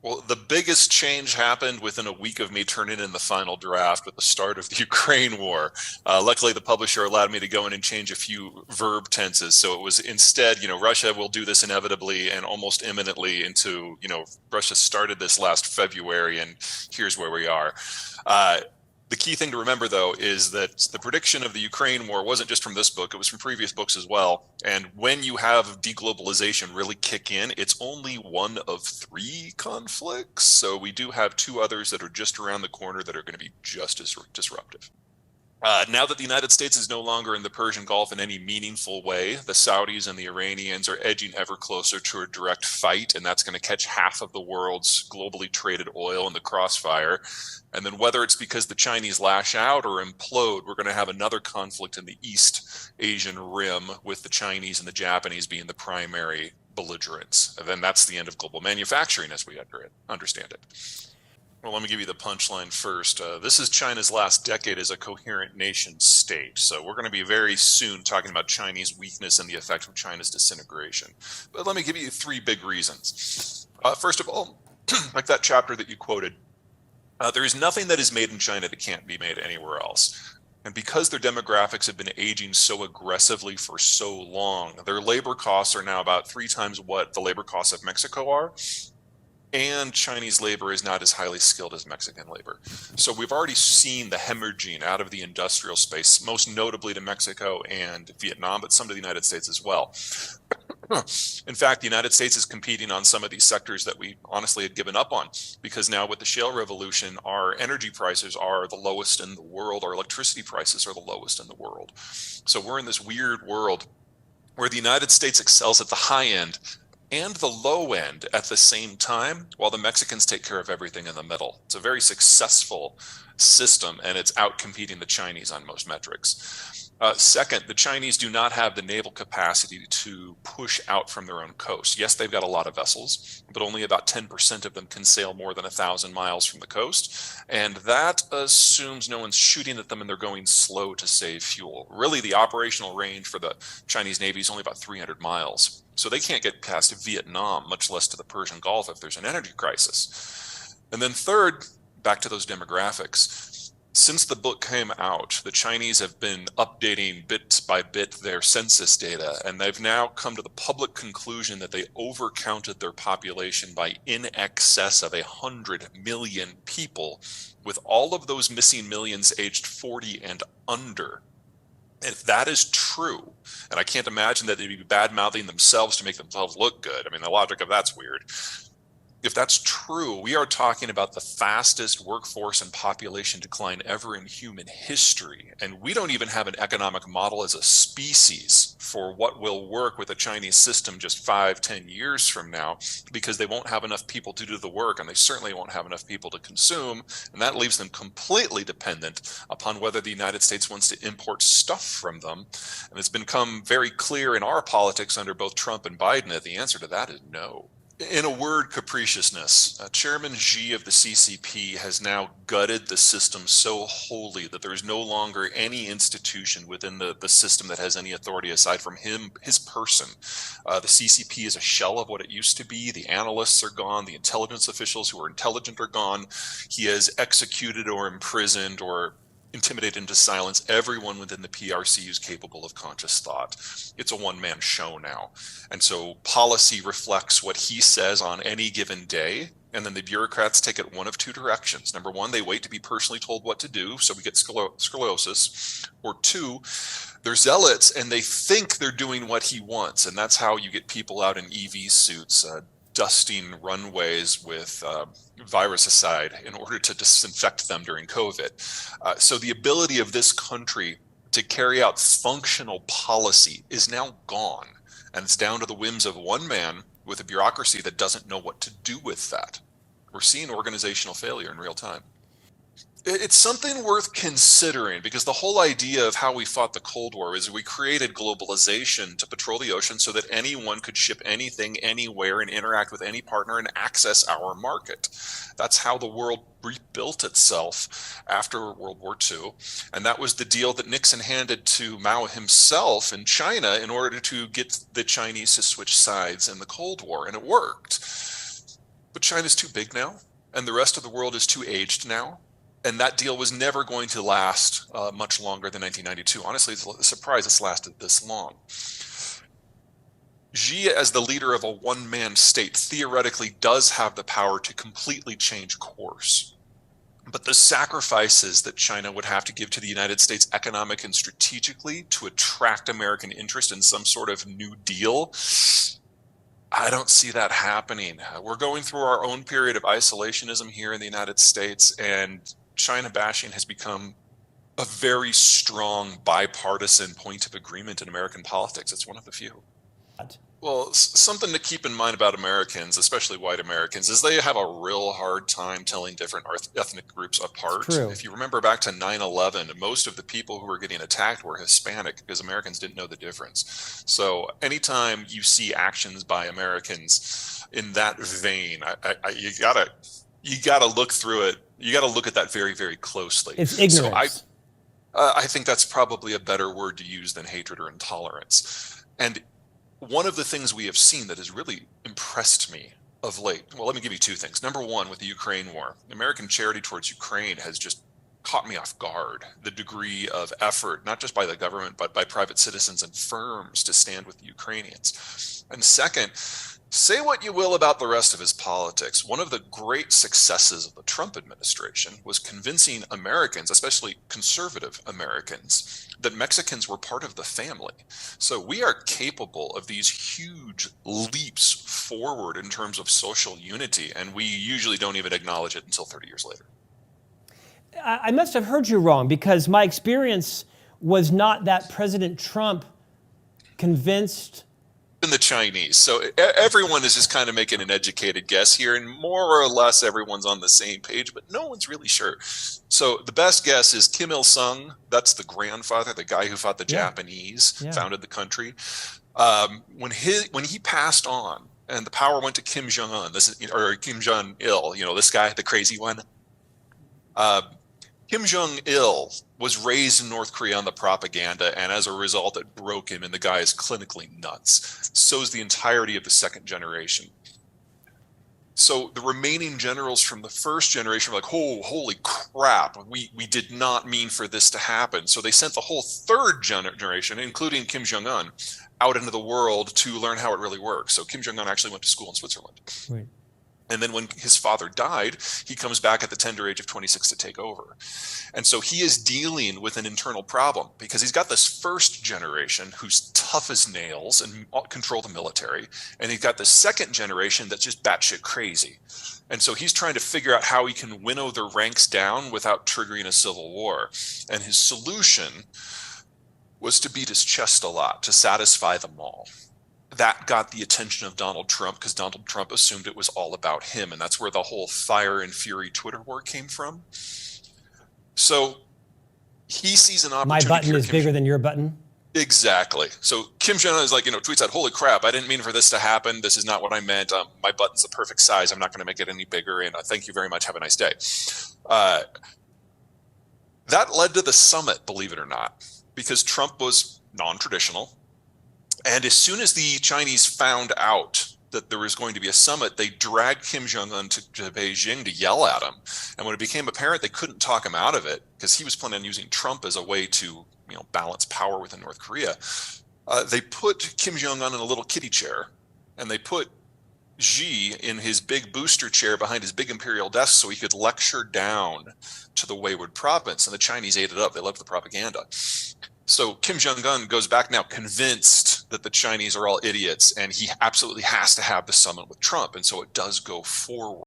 Well, the biggest change happened within a week of me turning in the final draft with the start of the Ukraine war. Luckily, the publisher allowed me to go in and change a few verb tenses. So it was instead, Russia will do this inevitably and almost imminently into, Russia started this last February and here's where we are. Uh, the key thing to remember, though, is that the prediction of the Ukraine war wasn't just from this book, it was from previous books as well. And when you have deglobalization really kick in, it's only one of three conflicts. So we do have two others that are just around the corner that are going to be just as disruptive. Now that the United States is no longer in the Persian Gulf in any meaningful way, the Saudis and the Iranians are edging ever closer to a direct fight, and that's going to catch half of the world's globally traded oil in the crossfire. And then whether it's because the Chinese lash out or implode, we're going to have another conflict in the East Asian Rim with the Chinese and the Japanese being the primary belligerents. And then that's the end of global manufacturing as we understand it. Well, let me give you the punchline first. This is China's last decade as a coherent nation state. So we're going to be very soon talking about Chinese weakness and the effect of China's disintegration. But let me give you three big reasons. First of all, like that chapter that you quoted, there is nothing that is made in China that can't be made anywhere else. And because their demographics have been aging so aggressively for so long, their labor costs are now about 3 times what the labor costs of Mexico are. And Chinese labor is not as highly skilled as Mexican labor. So we've already seen the hemorrhaging out of the industrial space, most notably to Mexico and Vietnam, but some to the United States as well. In fact, the United States is competing on some of these sectors that we honestly had given up on, because now with the shale revolution, our energy prices are the lowest in the world, our electricity prices are the lowest in the world. So we're in this weird world where the United States excels at the high end and the low end at the same time, while the Mexicans take care of everything in the middle. It's a very successful system, and it's outcompeting the Chinese on most metrics. Second, the Chinese do not have the naval capacity to push out from their own coast. Yes, they've got a lot of vessels, but only about 10% of them can sail more than 1,000 miles from the coast. And that assumes no one's shooting at them and they're going slow to save fuel. Really, the operational range for the Chinese Navy is only about 300 miles. So they can't get past Vietnam, much less to the Persian Gulf if there's an energy crisis. And then third, back to those demographics. Since the book came out, the Chinese have been updating bit by bit their census data, and they've now come to the public conclusion that they overcounted their population by in excess of 100 million people, with all of those missing millions aged 40 and under. If that is true, and I can't imagine that they'd be bad-mouthing themselves to make themselves look good. I mean, the logic of that's weird. If that's true, we are talking about the fastest workforce and population decline ever in human history. And we don't even have an economic model as a species for what will work with a Chinese system just 5-10 years from now, because they won't have enough people to do the work, and they certainly won't have enough people to consume. And that leaves them completely dependent upon whether the United States wants to import stuff from them. And it's become very clear in our politics under both Trump and Biden that the answer to that is no. In a word, capriciousness. Chairman Xi of the CCP has now gutted the system so wholly that there is no longer any institution within the system that has any authority aside from him, his person. The CCP is a shell of what it used to be. The analysts are gone. The intelligence officials who are intelligent are gone. He has executed or imprisoned or intimidated into silence everyone within the PRC who's capable of conscious thought. It's a one-man show now. And so policy reflects what he says on any given day, and then the bureaucrats take it one of two directions. Number one, they wait to be personally told what to do, so we get scoliosis. Or two, they're zealots and they think they're doing what he wants, and that's how you get people out in EV suits, dusting runways with virusicide in order to disinfect them during COVID. So the ability of this country to carry out functional policy is now gone. And it's down to the whims of one man with a bureaucracy that doesn't know what to do with that. We're seeing organizational failure in real time. It's something worth considering, because the whole idea of how we fought the Cold War is we created globalization to patrol the ocean so that anyone could ship anything anywhere and interact with any partner and access our market. That's how the world rebuilt itself after World War II. And that was the deal that Nixon handed to Mao himself in China in order to get the Chinese to switch sides in the Cold War. And it worked. But China's too big now, and the rest of the world is too aged now. And that deal was never going to last much longer than 1992. Honestly, it's a surprise it's lasted this long. Xi, as the leader of a one-man state, theoretically does have the power to completely change course. But the sacrifices that China would have to give to the United States economic and strategically to attract American interest in some sort of New Deal, I don't see that happening. We're going through our own period of isolationism here in the United States, and China bashing has become a very strong bipartisan point of agreement in American politics. It's one of the few. Well, something to keep in mind about Americans, especially white Americans, is they have a real hard time telling different ethnic groups apart. If you remember back to 9/11, most of the people who were getting attacked were Hispanic because Americans didn't know the difference. So anytime you see actions by Americans in that vein, you gotta look through it. You gotta look at that very, very closely. It's ignorance. So I think that's probably a better word to use than hatred or intolerance. And one of the things we have seen that has really impressed me of late, well, let me give you two things. Number one, with the Ukraine war, American charity towards Ukraine has just caught me off guard. The degree of effort, not just by the government, but by private citizens and firms to stand with the Ukrainians. And second, say what you will about the rest of his politics. One of the great successes of the Trump administration was convincing Americans, especially conservative Americans, that Mexicans were part of the family. So we are capable of these huge leaps forward in terms of social unity, and we usually don't even acknowledge it until 30 years later. I must have heard you wrong, because my experience was not that President Trump convinced the Chinese. So everyone is just kind of making an educated guess here, and more or less everyone's on the same page, but no one's really sure. So the best guess is Kim Il-sung. That's the grandfather, the guy who fought the Japanese, founded the country. When he passed on and the power went to Kim Jong-un, or Kim Jong-il, this guy, the crazy one. Kim Jong-il was raised in North Korea on the propaganda, and as a result, it broke him, and the guy is clinically nuts. So is the entirety of the second generation. So the remaining generals from the first generation were like, oh, holy crap, we did not mean for this to happen. So they sent the whole third generation, including Kim Jong-un, out into the world to learn how it really works. So Kim Jong-un actually went to school in Switzerland. Right. And then when his father died, he comes back at the tender age of 26 to take over. And so he is dealing with an internal problem because he's got this first generation who's tough as nails and control the military. And he's got the second generation that's just batshit crazy. And so he's trying to figure out how he can winnow the ranks down without triggering a civil war. And his solution was to beat his chest a lot to satisfy them all. That got the attention of Donald Trump because Donald Trump assumed it was all about him. And that's where the whole fire and fury Twitter war came from. So he sees an opportunity. My button is bigger than your button. Exactly. So Kim Jong-un is like, tweets out, holy crap, I didn't mean for this to happen. This is not what I meant. My button's the perfect size. I'm not going to make it any bigger. And thank you very much. Have a nice day. That led to the summit, believe it or not, because Trump was non-traditional. And as soon as the Chinese found out that there was going to be a summit, they dragged Kim Jong-un to Beijing to yell at him. And when it became apparent they couldn't talk him out of it, because he was planning on using Trump as a way to balance power within North Korea, they put Kim Jong-un in a little kiddie chair, and they put Xi in his big booster chair behind his big imperial desk so he could lecture down to the wayward province. And the Chinese ate it up. They loved the propaganda. So Kim Jong-un goes back now convinced that the Chinese are all idiots, and he absolutely has to have the summit with Trump. And so it does go forward.